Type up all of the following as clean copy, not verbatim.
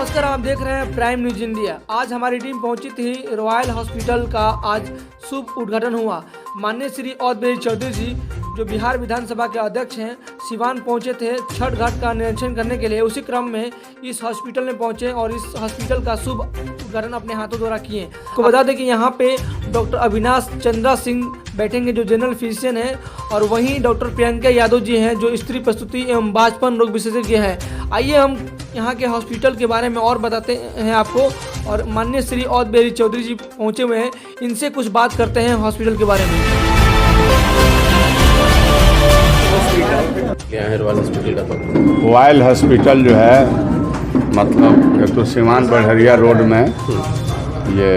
नमस्कार, आप देख रहे हैं प्राइम न्यूज इंडिया। आज हमारी टीम पहुंची थी रॉयल हॉस्पिटल का आज शुभ उद्घाटन हुआ। माननीय श्री औदबेरी चौधरी जी जो बिहार विधानसभा के अध्यक्ष हैं, सिवान पहुंचे थे छठ घाट का निरीक्षण करने के लिए। उसी क्रम में इस हॉस्पिटल में पहुंचे और इस हॉस्पिटल का शुभ उद्घाटन अपने हाथों द्वारा किए। आपको बता दें कि यहाँ पे डॉक्टर अविनाश चंद्रा सिंह बैठेंगे जो जनरल फिजिशियन है, और वहीं डॉक्टर प्रियंका यादव जी हैं जो स्त्री प्रसूति एवं बाजपन रोग विशेषज्ञ हैं। आइए हम यहाँ के हॉस्पिटल के बारे में और बताते हैं आपको। और माननीय श्री औदबेरी चौधरी जी पहुँचे हुए हैं, इनसे कुछ बात करते हैं हॉस्पिटल के बारे में। क्या है रॉयल हॉस्पिटल का? रॉयल हॉस्पिटल जो है मतलब एक तो सीवान बढ़िया रोड में ये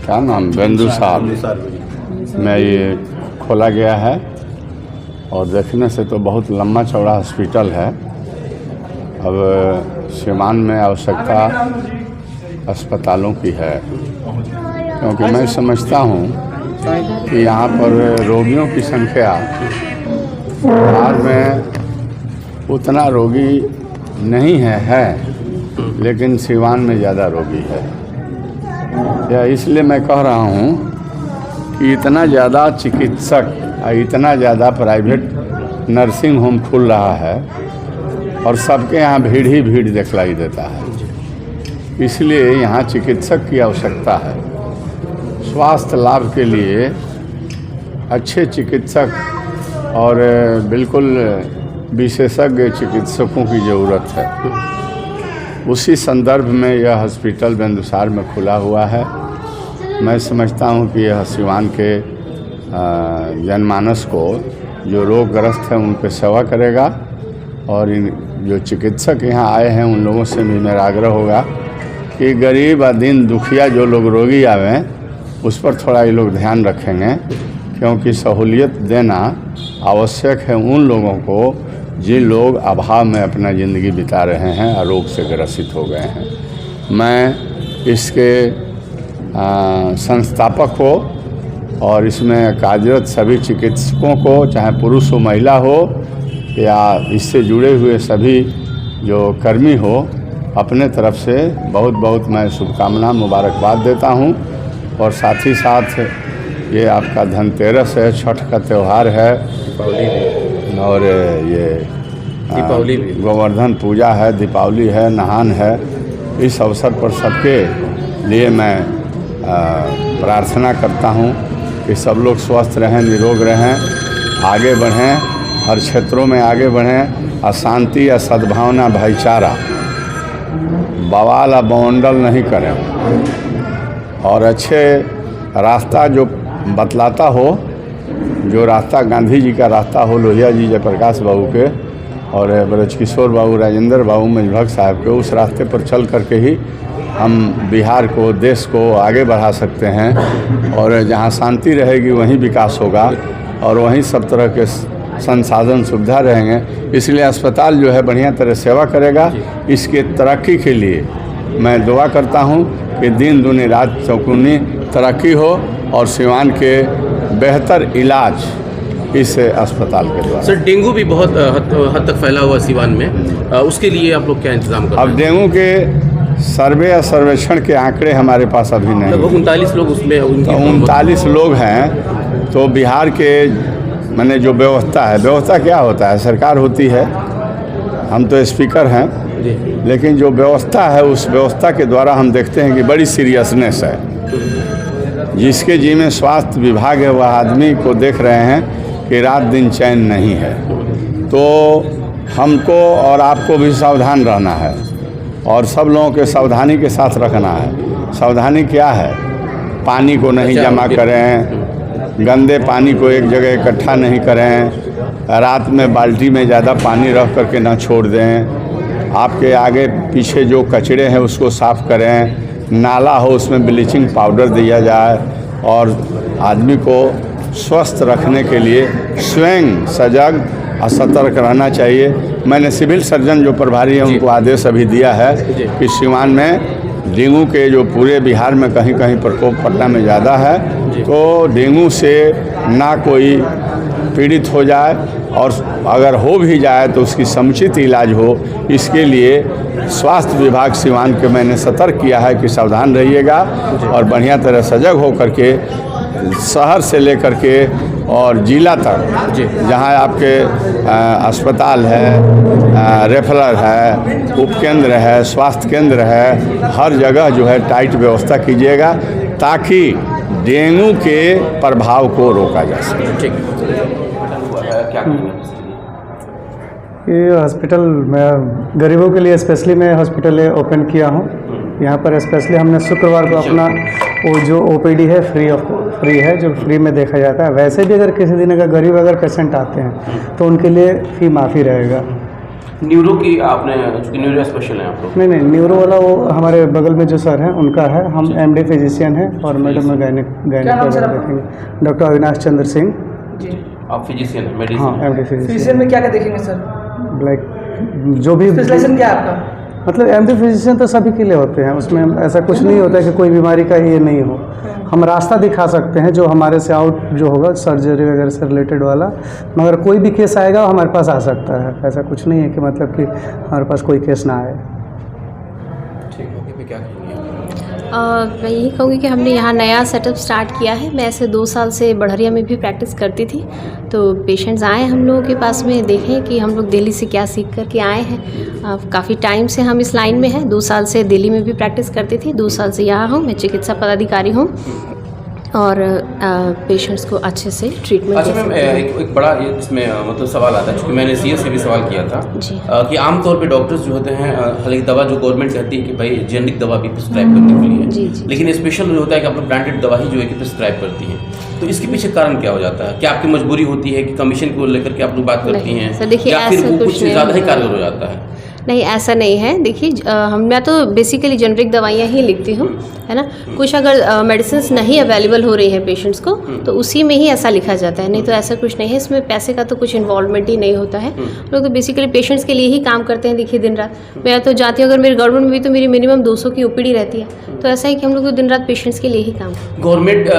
क्या नाम बेंदुसार में ये खोला गया है, और देखने से तो बहुत लंबा चौड़ा हॉस्पिटल है। अब सीवान में आवश्यकता अस्पतालों की है, क्योंकि मैं समझता हूँ कि यहाँ पर रोगियों की संख्या बिहार में उतना रोगी नहीं है, लेकिन सीवान में ज़्यादा रोगी है। या इसलिए मैं कह रहा हूँ कि इतना ज़्यादा चिकित्सक और इतना ज़्यादा प्राइवेट नर्सिंग होम खुल रहा है और सबके यहाँ भीड़ ही भीड़ दिखलाई देता है। इसलिए यहाँ चिकित्सक की आवश्यकता है। स्वास्थ्य लाभ के लिए अच्छे चिकित्सक और बिल्कुल विशेषज्ञ चिकित्सकों की ज़रूरत है। उसी संदर्भ में यह हॉस्पिटल बेंदुसार में खुला हुआ है। मैं समझता हूँ कि यह सीवान के जनमानस को जो रोगग्रस्त हैं उनकी सेवा करेगा, और इन जो चिकित्सक यहाँ आए हैं उन लोगों से भी मेरा आग्रह होगा कि गरीब और दीन दुखिया जो लोग रोगी आवें उस पर थोड़ा ये लोग ध्यान रखेंगे, क्योंकि सहूलियत देना आवश्यक है उन लोगों को जिन लोग अभाव में अपना ज़िंदगी बिता रहे हैं और रोग से ग्रसित हो गए हैं। मैं इसके संस्थापक को और इसमें कार्यरत सभी चिकित्सकों को, चाहे पुरुष हो महिला हो या इससे जुड़े हुए सभी जो कर्मी हो, अपने तरफ से बहुत बहुत मैं शुभकामना मुबारकबाद देता हूं। और साथ ही साथ ये आपका धनतेरस है, छठ का त्यौहार है, और ये दीपावली भी, गोवर्धन पूजा है, दीपावली है, नहान है। इस अवसर पर सबके लिए मैं प्रार्थना करता हूं कि सब लोग स्वस्थ रहें, निरोग रहें, आगे बढ़ें, हर क्षेत्रों में आगे बढ़ें, और शांति या सद्भावना भाईचारा बवाल और बवंडल नहीं करें, और अच्छे रास्ता जो बतलाता हो, जो रास्ता गांधी जी का रास्ता हो, लोहिया जी जयप्रकाश बाबू के और ब्रजकिशोर बाबू, राजेंद्र बाबू मजभग साहब के, उस रास्ते पर चल करके ही हम बिहार को, देश को आगे बढ़ा सकते हैं। और जहाँ शांति रहेगी वहीं विकास होगा, और वहीं सब तरह के संसाधन सुविधा रहेंगे। इसलिए अस्पताल जो है बढ़िया तरह सेवा करेगा। इसके तरक्की के लिए मैं दुआ करता हूँ कि दिन दूनी रात चौगुनी तरक्की हो, और सीवान के बेहतर इलाज इस अस्पताल के द्वारा। सर, डेंगू भी बहुत हद तक फैला हुआ सीवान में, उसके लिए आप लोग क्या इंतजाम कर रहे हैं? अब डेंगू के सर्वे या सर्वेक्षण के आंकड़े हमारे पास अभी नहीं। लगभग 39 लोग उसमें, 39 लोग हैं। तो बिहार के मैंने जो व्यवस्था है, व्यवस्था क्या होता है, सरकार होती है, हम तो स्पीकर हैं, लेकिन जो व्यवस्था है उस व्यवस्था के द्वारा हम देखते हैं कि बड़ी सीरियसनेस है। जिसके जी में स्वास्थ्य विभाग है वह आदमी को देख रहे हैं कि रात दिन चैन नहीं है। तो हमको और आपको भी सावधान रहना है, और सब लोगों के सावधानी के साथ रखना है। सावधानी क्या है? पानी को नहीं जमा करें, गंदे पानी को एक जगह इकट्ठा नहीं करें, रात में बाल्टी में ज़्यादा पानी रख करके ना छोड़ दें, आपके आगे पीछे जो कचरे हैं उसको साफ़ करें, नाला हो उसमें ब्लीचिंग पाउडर दिया जाए, और आदमी को स्वस्थ रखने के लिए स्वयं सजग और सतर्क रहना चाहिए। मैंने सिविल सर्जन जो प्रभारी हैं उनको आदेश अभी दिया है कि सीवान में डेंगू के जो पूरे बिहार में कहीं कहीं प्रकोप पटना में ज़्यादा है, तो डेंगू से ना कोई पीड़ित हो जाए, और अगर हो भी जाए तो उसकी समुचित इलाज हो, इसके लिए स्वास्थ्य विभाग सिवान के मैंने सतर्क किया है कि सावधान रहिएगा और बढ़िया तरह सजग हो करके शहर से लेकर के और जिला तक जहाँ आपके अस्पताल है, रेफरल है, उपकेंद्र है, स्वास्थ्य केंद्र है, हर जगह जो है टाइट व्यवस्था कीजिएगा ताकि डेंगू के प्रभाव को रोका जा सके। ये हॉस्पिटल मैं गरीबों के लिए स्पेशली मैं हॉस्पिटल ओपन किया हूँ। यहाँ पर स्पेशली हमने शुक्रवार को अपना वो जो ओपीडी है फ्री है, जो फ्री में देखा जाता है। वैसे भी अगर किसी दिन अगर गरीब अगर पेशेंट आते हैं तो उनके लिए फी माफ़ी रहेगा। न्यूरो की आपने, चूँकि न्यूरो स्पेशल हैं आप लोग? नहीं, न्यूरो वाला वो हमारे बगल में जो सर हैं उनका है। हम MD फिजिशियन हैं और मैडम में गायनेकोलॉजिस्ट देखेंगे, डॉक्टर अविनाश चंद्र सिंह। आप फिजिशियन हैं? मेडिसिन? हाँ, MD फिजिशियन में क्या क्या देखेंगे सर? लाइक जो भी स्पेशलाइजेशन क्या है आपका? मतलब MD फिजिशियन तो सभी के लिए होते हैं, उसमें ऐसा कुछ नहीं होता है कि कोई बीमारी का ये नहीं हो। हम रास्ता दिखा सकते हैं जो हमारे से आउट जो होगा सर्जरी वगैरह से रिलेटेड वाला, मगर कोई भी केस आएगा हमारे पास आ सकता है। ऐसा कुछ नहीं है कि मतलब कि हमारे पास कोई केस ना आए। ठीक है, अभी क्या कहेंगे? मैं यही कहूँगी कि हमने यहाँ नया सेटअप स्टार्ट किया है। मैं ऐसे 2 साल से बढ़िया में भी प्रैक्टिस करती थी, तो पेशेंट्स आए हम लोगों के पास में, देखें कि हम लोग दिल्ली से क्या सीख कर के आए हैं। काफ़ी टाइम से हम इस लाइन में हैं, 2 साल से दिल्ली में भी प्रैक्टिस करती थी, 2 साल से यहाँ हूँ। मैं चिकित्सा पदाधिकारी हूँ और पेशेंट्स को अच्छे से ट्रीटमेंट। अच्छा मैम, एक बड़ा इसमें मतलब सवाल आता है, क्योंकि मैंने CS से भी सवाल किया था कि आमतौर पे डॉक्टर्स जो होते हैं, हालांकि दवा जो गवर्नमेंट कहती है कि भाई जेनरिक दवा भी प्रिस्क्राइब करने के लिए, लेकिन स्पेशल जो होता है कि आप लोग ब्रांडेड दवा ही जो है कि प्रिस्क्राइब करती हैं, तो इसके पीछे कारण क्या हो जाता है? क्या आपकी मजबूरी होती है कि कमीशन को लेकर के आप लोग बात करती हैं, या फिर वो कुछ ज़्यादा ही कारगर हो जाता है? नहीं, ऐसा नहीं है। देखिए मैं तो बेसिकली जेनरिक दवाइयाँ ही लिखती हूँ, है ना। कुछ अगर मेडिसिन्स नहीं अवेलेबल हो रही हैं पेशेंट्स को तो उसी में ही ऐसा लिखा जाता है, नहीं तो ऐसा कुछ नहीं है। इसमें पैसे का तो कुछ इन्वॉल्वमेंट ही नहीं होता है। लोग तो बेसिकली पेशेंट्स के लिए ही काम करते हैं। देखिए दिन रात मैं तो जाती हूँ, अगर मेरी गवर्नमेंट में भी तो मेरी मिनिमम 200 की OPD रहती है, तो ऐसा ही कि हम लोग तो दिन रात पेशेंट्स के लिए ही काम करते हैं। गवर्नमेंट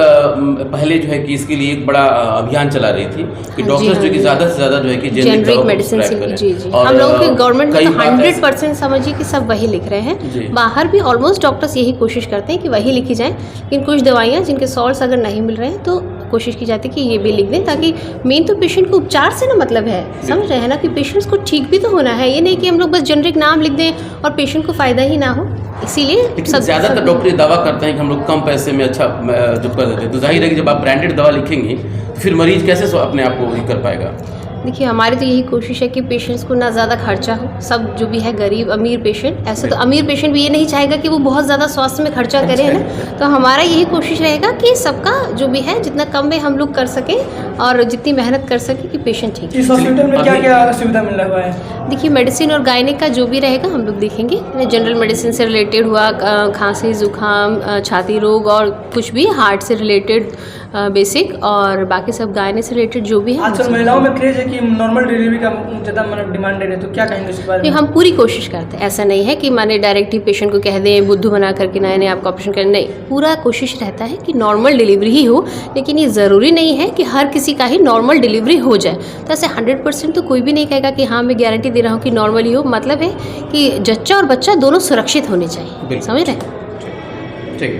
पहले जो है कि इसके लिए एक बड़ा अभियान चला रही थी कि डॉक्टर्स जो कि ज़्यादा से ज़्यादा जो है कि जेनरिक मेडिसिन जी हम लोगों के गवर्नमेंट में तो 100% समझिए कि सब वही लिख रहे हैं। बाहर भी ऑलमोस्ट डॉक्टर्स यही कोशिश करते हैं कि वही लिखी जाए, लेकिन कुछ दवाइयाँ जिनके सॉल्ट्स अगर नहीं मिल रहे हैं तो कोशिश की जाती है कि ये भी लिख दें, ताकि मेन तो पेशेंट को उपचार से ना मतलब है, समझ रहे हैं ना, कि पेशेंट्स को ठीक भी तो होना है। ये नहीं कि हम लोग बस जेनरिक नाम लिख दें और पेशेंट को फ़ायदा ही ना हो। इसीलिए ज़्यादातर डॉक्टर दावा करते हैं कि हम लोग कम पैसे में अच्छा जो कर देते हैं, तो जाहिर है कि जब आप ब्रांडेड दवा लिखेंगे तो फिर मरीज कैसे अपने आप को कर पाएगा? देखिए हमारी तो यही कोशिश है कि पेशेंट्स को ना ज़्यादा खर्चा हो। सब जो भी है गरीब अमीर पेशेंट, ऐसे तो अमीर पेशेंट भी ये नहीं चाहेगा कि वो बहुत ज़्यादा स्वास्थ्य में खर्चा करे, है ना। तो हमारा यही कोशिश रहेगा कि सबका जो भी है जितना कम में हम लोग कर सकें और जितनी मेहनत कर सकें कि पेशेंट ठीक है। इस हॉस्पिटल में क्या क्या सुविधा मिल रहा है? देखिए मेडिसिन और गायनिक का जो भी रहेगा हम लोग देखेंगे। जनरल मेडिसिन से रिलेटेड हुआ, खांसी जुकाम छाती रोग और कुछ भी हार्ट से रिलेटेड बेसिक, और बाकी सब गायने से रिलेटेड जो भी है। आजकल महिलाओं में क्रेज है कि नॉर्मल डिलीवरी का ज़्यादा मतलब डिमांड है, तो क्या कहेंगे इस बारे में? हम पूरी कोशिश करते हैं। ऐसा नहीं है कि माने डायरेक्ट ही पेशेंट को कह दें बुद्धू बना करके नहीं आपका ऑपरेशन करें, नहीं। पूरा कोशिश रहता है कि नॉर्मल डिलीवरी ही हो, लेकिन ये ज़रूरी नहीं है कि हर किसी का ही नॉर्मल डिलीवरी हो जाए। तो ऐसे 100% तो कोई भी नहीं कहेगा कि हाँ मैं गारंटी दे रहा हूँ कि नॉर्मल ही हो। मतलब है कि जच्चा और बच्चा दोनों सुरक्षित होने चाहिए, समझ रहे हैं? ठीक है।